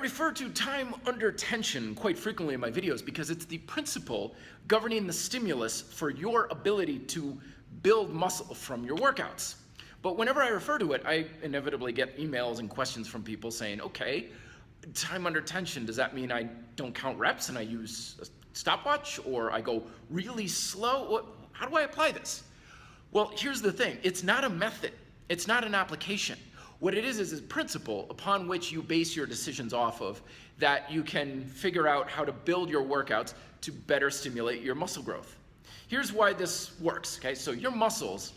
refer to time under tension quite frequently in my videos because it's the principle governing the stimulus for your ability to build muscle from your workouts. But whenever I refer to it, I inevitably get emails and questions from people saying, okay, time under tension, does that mean I don't count reps and I use a stopwatch, or I go really slow? How do I apply this? Well, here's the thing. It's not a method. It's not an application. What it is a principle upon which you base your decisions off of, that you can figure out how to build your workouts to better stimulate your muscle growth. Here's why this works, okay? So your muscles,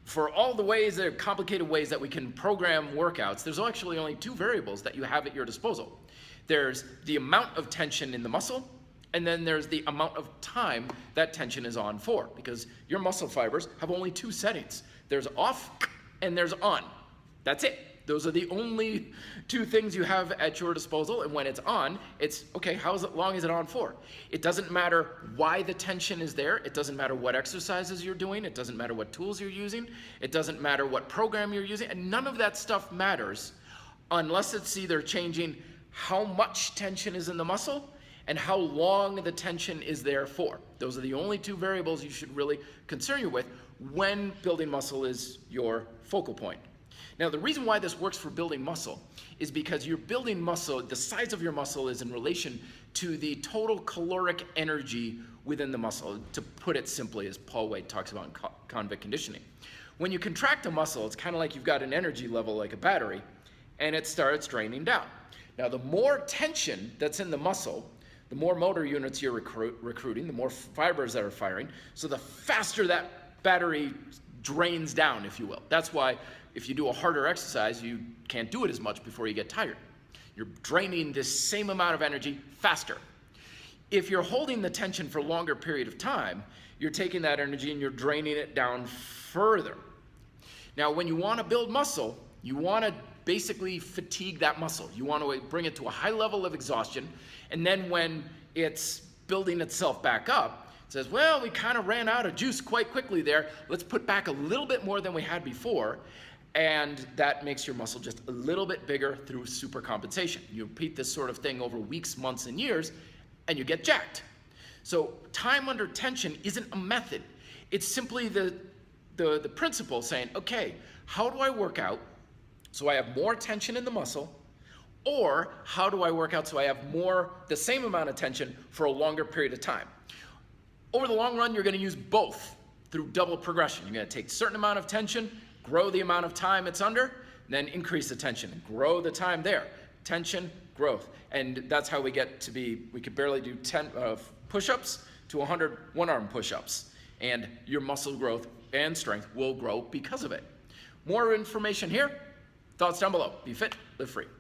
for all the ways, the complicated ways that we can program workouts, there's actually only two variables that you have at your disposal. There's the amount of tension in the muscle, and then there's the amount of time that tension is on for, because your muscle fibers have only two settings. There's off and there's on. That's it. Those are the only two things you have at your disposal. And when it's on, it's, okay, how long is it on for? It doesn't matter why the tension is there. It doesn't matter what exercises you're doing. It doesn't matter what tools you're using. It doesn't matter what program you're using. And none of that stuff matters unless it's either changing how much tension is in the muscle and how long the tension is there for. Those are the only two variables you should really concern you with when building muscle is your focal point. Now, the reason why this works for building muscle is because you're building muscle, the size of your muscle is in relation to the total caloric energy within the muscle, to put it simply, as Paul White talks about in convict conditioning. When you contract a muscle, it's kind of like you've got an energy level like a battery, and it starts draining down. Now, the more tension that's in the muscle, the more motor units you're recruiting, the more fibers that are firing, so the faster that battery drains down, if you will. That's why if you do a harder exercise, you can't do it as much before you get tired. You're draining this same amount of energy faster. If you're holding the tension for a longer period of time, you're taking that energy and you're draining it down further. Now, when you want to build muscle, you want to basically fatigue that muscle. You want to bring it to a high level of exhaustion, and then when it's building itself back up, it says, well, we kind of ran out of juice quite quickly there. Let's put back a little bit more than we had before. And that makes your muscle just a little bit bigger through supercompensation. You repeat this sort of thing over weeks, months, and years, and you get jacked. So time under tension isn't a method. It's simply the principle saying, okay, how do I work out so I have more tension in the muscle, or how do I work out so I have the same amount of tension for a longer period of time? Over the long run, you're going to use both through double progression. You're going to take a certain amount of tension, grow the amount of time it's under, then increase the tension and grow the time there. Tension, growth. And that's how we get to be, we could barely do 10 push-ups to 100 one-arm push-ups. And your muscle growth and strength will grow because of it. More information here. Thoughts down below. Be fit, live free.